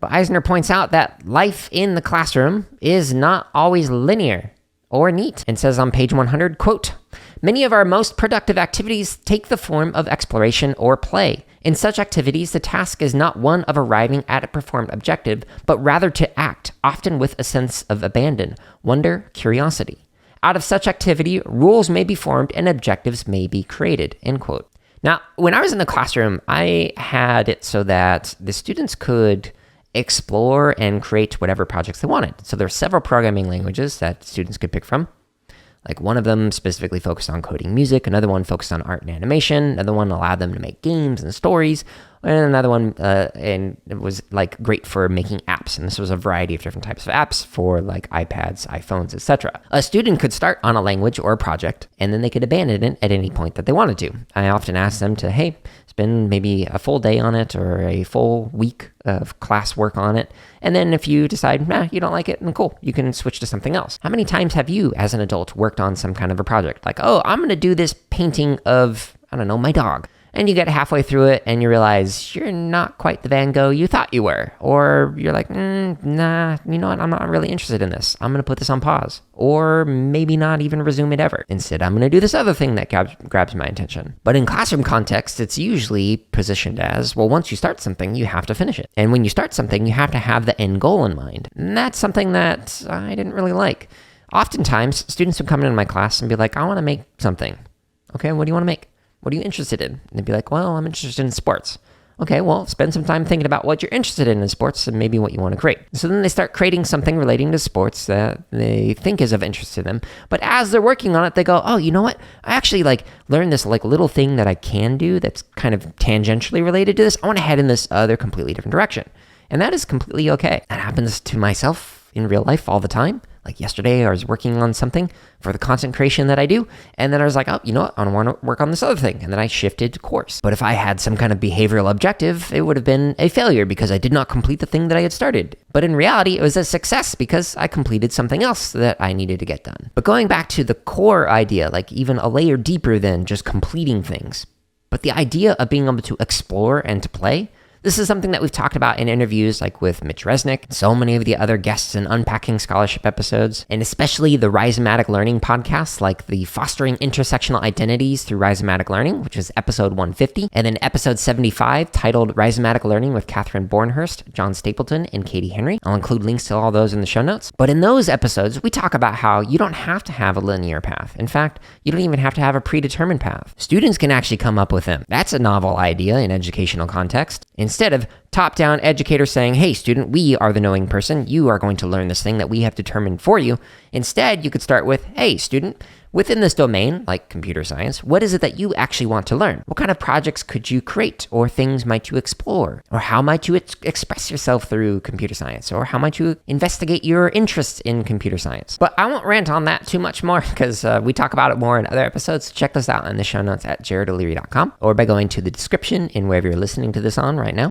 But Eisner points out that life in the classroom is not always linear or neat, and says on page 100, quote, "Many of our most productive activities take the form of exploration or play. In such activities, the task is not one of arriving at a performed objective, but rather to act, often with a sense of abandon, wonder, curiosity. Out of such activity, rules may be formed and objectives may be created," end quote. Now, when I was in the classroom, I had it so that the students could explore and create whatever projects they wanted. So there are several programming languages that students could pick from. Like one of them specifically focused on coding music, another one focused on art and animation, another one allowed them to make games and stories, and another one and it was like great for making apps. And this was a variety of different types of apps for like iPads, iPhones, etc. A student could start on a language or a project, and then they could abandon it at any point that they wanted to. I often ask them to, hey, spend maybe a full day on it or a full week of class work on it. And then if you decide, you don't like it, then cool, you can switch to something else. How many times have you, as an adult, worked on some kind of a project? Like, oh, I'm going to do this painting of, I don't know, my dog. And you get halfway through it and you realize you're not quite the Van Gogh you thought you were. Or you're like, nah, you know what? I'm not really interested in this. I'm going to put this on pause. Or maybe not even resume it ever. Instead, I'm going to do this other thing that grabs my attention. But in classroom context, it's usually positioned as, well, once you start something, you have to finish it. And when you start something, you have to have the end goal in mind. And that's something that I didn't really like. Oftentimes, students would come into my class and be like, I want to make something. Okay, what do you want to make? What are you interested in? And they'd be like, well, I'm interested in sports. Okay, well, spend some time thinking about what you're interested in sports and maybe what you want to create. So then they start creating something relating to sports that they think is of interest to them. But as they're working on it, they go, oh, you know what? I actually learned this little thing that I can do that's kind of tangentially related to this. I want to head in this other completely different direction. And that is completely okay. That happens to myself in real life all the time. Like yesterday, I was working on something for the content creation that I do, and then I was like, oh, you know what? I want to work on this other thing, and then I shifted course. But if I had some kind of behavioral objective, it would have been a failure because I did not complete the thing that I had started. But in reality, it was a success because I completed something else that I needed to get done. But going back to the core idea, like even a layer deeper than just completing things, but the idea of being able to explore and to play, this is something that we've talked about in interviews like with Mitch Resnick, so many of the other guests in Unpacking Scholarship episodes, and especially the Rhizomatic Learning podcasts like the Fostering Intersectional Identities through Rhizomatic Learning, which is episode 150, and then episode 75 titled Rhizomatic Learning with Catherine Bornhurst, John Stapleton, and Katie Henry. I'll include links to all those in the show notes. But in those episodes, we talk about how you don't have to have a linear path. In fact, you don't even have to have a predetermined path. Students can actually come up with them. That's a novel idea in educational context. Instead of top-down educators saying, hey, student, we are the knowing person. You are going to learn this thing that we have determined for you. Instead, you could start with, hey, student, within this domain, like computer science, what is it that you actually want to learn? What kind of projects could you create, or things might you explore? Or how might you express yourself through computer science? Or how might you investigate your interests in computer science? But I won't rant on that too much more because we talk about it more in other episodes. Check this out in the show notes at jaredoleary.com or by going to the description in wherever you're listening to this on right now.